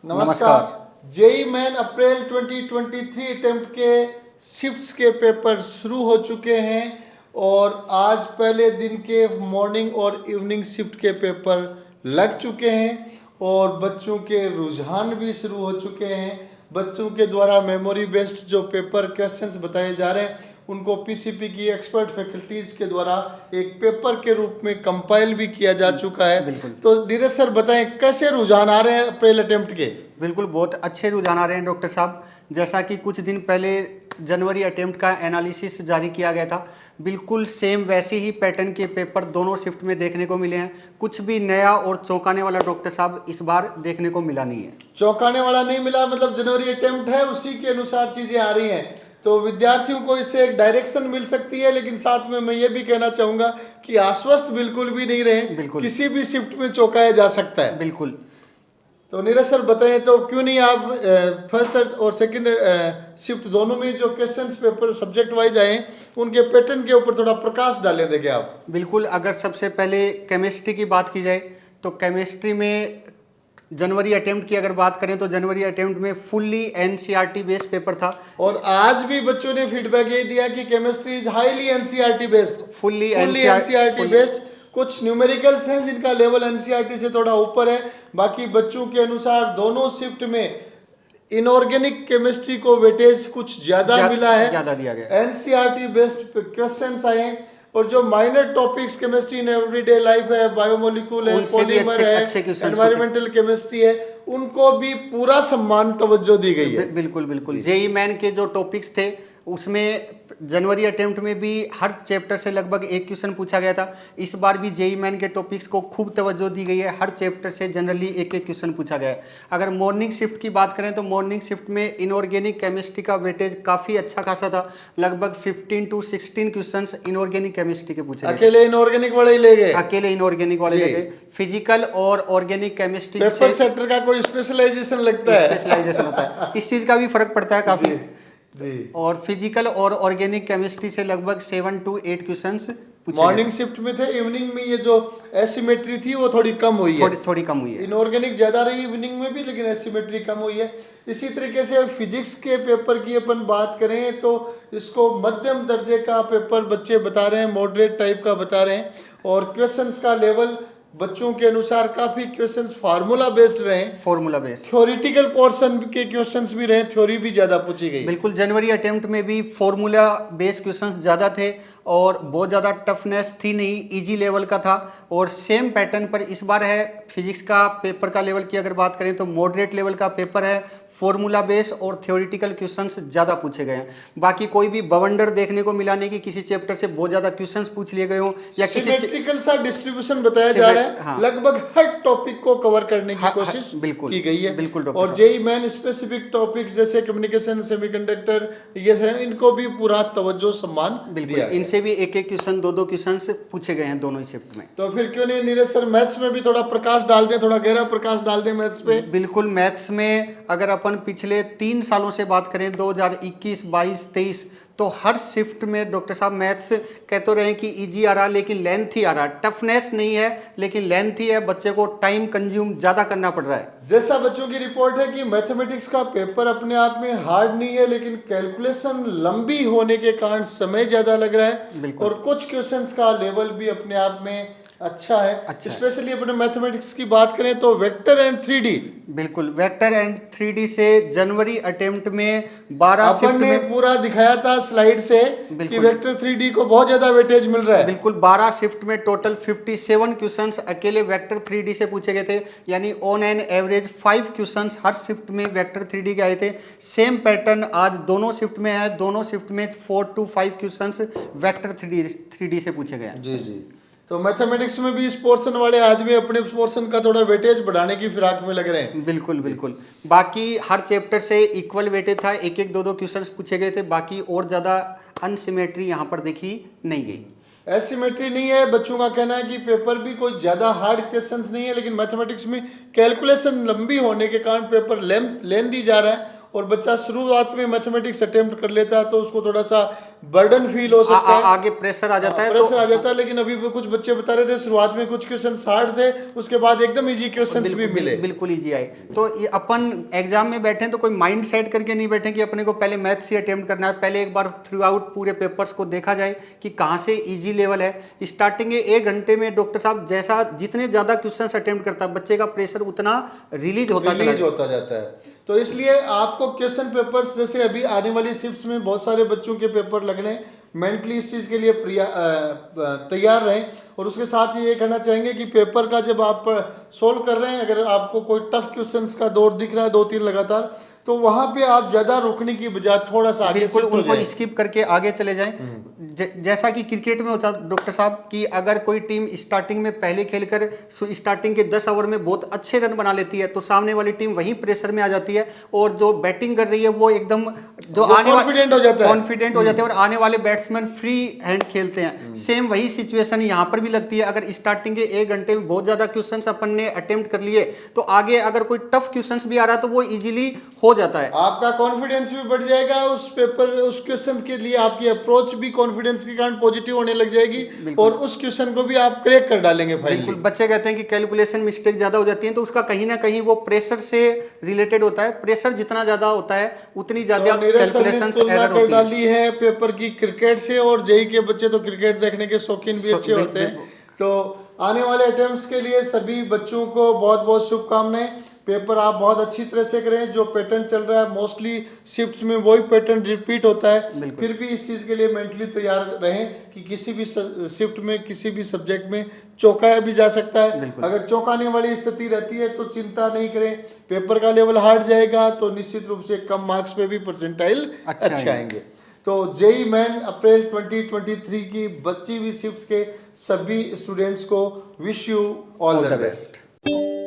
नमस्कार। JEE main अप्रैल 2023 attempt के shifts के पेपर शुरू हो चुके हैं और आज पहले दिन के मॉर्निंग और इवनिंग शिफ्ट के पेपर लग चुके हैं और बच्चों के रुझान भी शुरू हो चुके हैं। बच्चों के द्वारा मेमोरी बेस्ड जो पेपर क्वेश्चंस बताए जा रहे हैं उनको पीसीपी की एक्सपर्ट फैकल्टीज के द्वारा एक पेपर के रूप में कंपाइल भी किया जा चुका है। बिल्कुल। तो धीरज सर बताएं कैसे रुझान आ रहे हैं अप्रैल अटेम्प्ट के। बिल्कुल बहुत अच्छे रुझान आ रहे हैं डॉक्टर साहब। जैसा कि कुछ दिन पहले जनवरी अटेम्प्ट का एनालिसिस जारी किया गया था, बिल्कुल सेम वैसे ही पैटर्न के पेपर दोनों शिफ्ट में देखने को मिले हैं। कुछ भी नया और चौंकाने वाला डॉक्टर साहब इस बार देखने को मिला नहीं है। चौंकाने वाला नहीं मिला मतलब जनवरी अटेम्प्ट है उसी के अनुसार चीजें आ रही हैं, तो विद्यार्थियों को इससे एक डायरेक्शन मिल सकती है। लेकिन साथ में मैं ये भी कहना चाहूंगा कि आश्वस्त बिल्कुल भी नहीं रहे, बिल्कुल। किसी भी शिफ्ट में चौंकाया जा सकता है। बिल्कुल। तो नीरज सर बताएं तो क्यों नहीं आप फर्स्ट और सेकंड शिफ्ट दोनों में जो क्वेश्चंस पेपर सब्जेक्ट वाइज आए उनके पैटर्न के ऊपर थोड़ा प्रकाश डालें देंगे आप। बिल्कुल। अगर सबसे पहले केमिस्ट्री की बात की जाए तो केमिस्ट्री में जनवरी अटेम्प्ट की अगर बात करें तो जनवरी अटेम्प्ट में फुल्ली एनसीईआरटी बेस्ड पेपर था और आज भी बच्चों ने फीडबैक ये दिया कि chemistry is highly NCERT based, fully NCERT based. कुछ न्यूमेरिकल्स हैं जिनका लेवल एनसीईआरटी से थोड़ा ऊपर है, बाकी बच्चों के अनुसार दोनों शिफ्ट में इनऑर्गेनिक केमिस्ट्री को वेटेज कुछ ज्यादा मिला है, ज्यादा दिया गया। एनसीईआरटी बेस्ड क्वेश्चंस आए और जो minor topics chemistry in everyday life है, बायोमोलिक्यूल है, पॉलीमर है, एनवायरमेंटल केमिस्ट्री है, उनको भी पूरा सम्मान तवज्जो दी गई है। बिल्कुल बिल्कुल। जेई मेन के जो टॉपिक्स थे उसमें जनवरी अटेम्प्ट में भी हर चैप्टर से लगभग एक क्वेश्चन पूछा गया था। इस बार भी जेई मेन के टॉपिक्स को खूब तवज्जो दी गई है, हर चैप्टर से जनरली एक एक क्वेश्चन पूछा गया है। अगर मॉर्निंग शिफ्ट की बात करें तो मॉर्निंग शिफ्ट में इनऑर्गेनिक केमिस्ट्री का वेटेज काफ़ी अच्छा खासा था, लगभग 15 to 16 क्वेश्चन इनऑर्गेनिक केमिस्ट्री के पूछे गए। अकेले इनऑर्गेनिक वाले ही ले गए, अकेले इनऑर्गेनिक वाले ले गए। फिजिकल और ऑर्गेनिक केमिस्ट्री पेपर सेक्टर का कोई स्पेशलाइजेशन लगता है, स्पेशलाइजेशन होता है, इस चीज़ का भी फर्क पड़ता है काफ़ी जी। और फिजिकल और ऑर्गेनिक केमिस्ट्री से लगभग 7 to 8 क्वेश्चंस पूछे मॉर्निंग शिफ्ट में थे। इवनिंग में ये जो एसिमेट्री थी वो थोड़ी कम हुई है, थोड़ी कम हुई है। इनऑर्गेनिक ज्यादा रही इवनिंग में भी, लेकिन एसिमेट्री कम हुई है। इसी तरीके से फिजिक्स के पेपर की अपन बात करें तो इसको मध्यम दर्जे का पेपर बच्चे बता रहे हैं, मॉडरेट टाइप का बता रहे हैं और क्वेश्चंस का लेवल बच्चों के अनुसार काफी क्वेश्चंस फार्मूला बेस्ड रहे, फॉर्मूला बेस्ड। थ्योरेटिकल पोर्शन के क्वेश्चंस भी रहे, थ्योरी भी ज्यादा पूछी गई। बिल्कुल। जनवरी अटेम्प्ट में भी फॉर्मूला बेस्ड क्वेश्चंस ज़्यादा थे और बहुत ज़्यादा टफनेस थी नहीं, इजी लेवल का था। और सेम पैटर्न पर इस बार है। फिजिक्स का पेपर का लेवल की अगर बात करें तो मॉडरेट लेवल का पेपर है, फॉर्मूला बेस और थ्योरेटिकल क्वेश्चंस ज़्यादा पूछे गए हैं। बाकी कोई भी बवंडर देखने को मिला नहीं कि किसी चैप्टर से बहुत ज़्यादा क्वेश्चंस पूछ लिए गए हों या किसी सिमेट्रिकल सा डिस्ट्रीब्यूशन बताया जा रहा है। हाँ। लगभग हर टॉपिक को कवर करने की कोशिश बिल्कुल की गई है। बिल्कुल। और जेई मेन स्पेसिफिक टॉपिक्स जैसे कम्युनिकेशन, सेमीकंडक्टर, ये है, इनको भी पूरा तवज्जो सम्मान बिल्कुल। इनसे भी एक एक क्वेश्चन, दो क्वेश्चन पूछे गए हैं दोनों ही शिफ्ट में। तो फिर क्यों नहीं नीरज सर मैथ्स में भी थोड़ा प्रकाश डाल दें, थोड़ा गहरा प्रकाश डाल दें मैथ्स पे। बिल्कुल। मैथ्स में अगर अपन पिछले 3 सालों से बात करें 2021, 22, 23 तो हर शिफ्ट में डॉक्टर साहब मैथ्स कहते रहे कि इजी आ रहा लेकिन लेंथ ही आ रहा, टफनेस नहीं है लेकिन लेंथ ही है, बच्चे को टाइम कंज्यूम ज़्यादा करना पड़ रहा है। जैसा बच्चों की रिपोर्ट है कि मैथमेटिक्स का पेपर अपने आप में हार्ड नहीं है लेकिन कैलकुलेशन लंबी होने के कारण समय ज़्यादा लग रहा है और कुछ क्वेश्चंस का लेवल भी अपने आप में अच्छा है। स्पेशली अपने मैथमेटिक्स की बात करें तो वेक्टर एंड 3D। बिल्कुल। वेक्टर एंड 3D से जनवरी अटेम्प्ट में 12 शिफ्ट में पूरा दिखाया था स्लाइड से कि वेक्टर 3D को बहुत ज्यादा वेटेज मिल रहा है। बिल्कुल। 12 शिफ्ट में टोटल 57 क्वेश्चंस अकेले वेक्टर 3D से पूछे गए थे, यानी on an average 5 questions her shift में वेक्टर 3D के आए थे। सेम पैटर्न आज दोनों शिफ्ट में है, दोनों शिफ्ट में 4 to 5 क्वेश्चंस वेक्टर 3D से पूछे गए हैं। जी जी। तो मैथमेटिक्स में भी इस पोर्शन वाले आदमी अपने पोर्शन का थोड़ा वेटेज बढ़ाने की फिराक में लग रहे हैं। बिल्कुल बिल्कुल। बाकी हर चैप्टर से इक्वल वेटेज था, एक एक दो क्वेश्चंस पूछे गए थे। बाकी और ज़्यादा अनसिमेट्री यहाँ पर देखी नहीं गई, एसिमेट्री नहीं है। बच्चों का कहना है कि पेपर भी कोई ज्यादा हार्ड क्वेश्चंस नहीं है लेकिन मैथमेटिक्स में कैलकुलेशन लंबी होने के कारण पेपर लेंदी जा रहा है और बच्चा शुरुआत में मैथमेटिक्स अटेम्प्ट कर लेता है तो उसको थोड़ा सा बर्डन फील हो सकता है, आगे प्रेशर आ जाता है। प्रेशर आ जाता है। लेकिन अभी भी कुछ बच्चे बता रहे थे शुरुआत में कुछ क्वेश्चन हार्ड थे, उसके बाद एकदम इजी क्वेश्चंस भी मिले। बिल्कुल इजी आए। तो ये अपन एग्जाम में बैठे तो कोई माइंड सेट करके नहीं बैठे कि अपने को पहले मैथ्स ही अटेम्प्ट करना है। पहले एक बार थ्रू आउट पूरे पेपर्स को देखा जाए कि कहाँ से इजी लेवल है। स्टार्टिंग के 1 घंटे में डॉक्टर साहब जैसा जितने ज़्यादा क्वेश्चंस अटेम्प्ट करता है बच्चे का प्रेशर उतना रिलीज होता जाता है। तो इसलिए आपको क्वेश्चन पेपर्स जैसे अभी आने वाली शिफ्ट्स में बहुत सारे बच्चों के पेपर लगने, मेंटली इस चीज़ के लिए तैयार रहें। और उसके साथ ही ये कहना चाहेंगे कि पेपर का जब आप सोल्व कर रहे हैं, अगर आपको कोई टफ क्वेश्चंस का दौर दिख रहा है 2-3 लगातार, तो वहां पे आप ज्यादा रुकने की बजाय थोड़ा सा आगे बिल्कुल उनको स्किप करके आगे चले जाएं। जैसा कि क्रिकेट में होता डॉक्टर साहब कि अगर कोई टीम स्टार्टिंग में पहले खेलकर स्टार्टिंग के 10 ओवर में बहुत अच्छे रन बना लेती है तो सामने वाली टीम वहीं प्रेशर में आ जाती है और जो बैटिंग कर रही है वो एकदम जो आने कॉन्फिडेंट हो जाते हैं और आने वाले बैट्समैन फ्री हैंड खेलते हैं। सेम वही सिचुएशन यहाँ पर भी लगती है। अगर स्टार्टिंग के 1 घंटे में बहुत ज्यादा क्वेश्चंस अपन ने अटेम्प्ट कर लिए तो आगे अगर कोई टफ क्वेश्चंस भी आ रहा है तो वो इजीली हो जाता है। आपका कॉन्फिडेंस भी बढ़ जाएगा उस पेपर उस क्वेश्चन के लिए, आपकी अप्रोच भी कॉन्फिडेंस के कारण पॉजिटिव होने लग जाएगी और उस क्वेश्चन को भी आप क्रैक कर डालेंगे। बिल्कुल बच्चे कहते हैं कि कैलकुलेशन मिस्टेक ज्यादा हो जाती है तो उसका कहीं ना कहीं वो प्रेशर से रिलेटेड होता है। प्रेशर जितना ज्यादा होता है उतनी ज्यादा कैलकुलेशंस एरर होती है। डाली है पेपर की क्रिकेट से, और जेई के बच्चे तो क्रिकेट देखने के शौकीन भी अच्छे होते हैं। तो आने वाले अटेम्प्ट्स के लिए सभी बच्चों को बहुत बहुत शुभकामनाएं। पेपर आप बहुत अच्छी तरह से करें। जो पैटर्न चल रहा है मोस्टली शिफ्ट्स में वही पैटर्न रिपीट होता है। फिर भी इस चीज़ के लिए मेंटली तैयार रहें कि किसी भी शिफ्ट में किसी भी सब्जेक्ट में चौंकाया भी जा सकता है। अगर चौंकाने वाली स्थिति रहती है तो चिंता नहीं करें, पेपर का लेवल हार्ड जाएगा तो निश्चित रूप से कम मार्क्स पे भी परसेंटाइल अच्छे आएंगे। तो जेई मेन अप्रैल 2023 की बची हुई शिफ्ट्स के सभी स्टूडेंट्स को wish you all the best.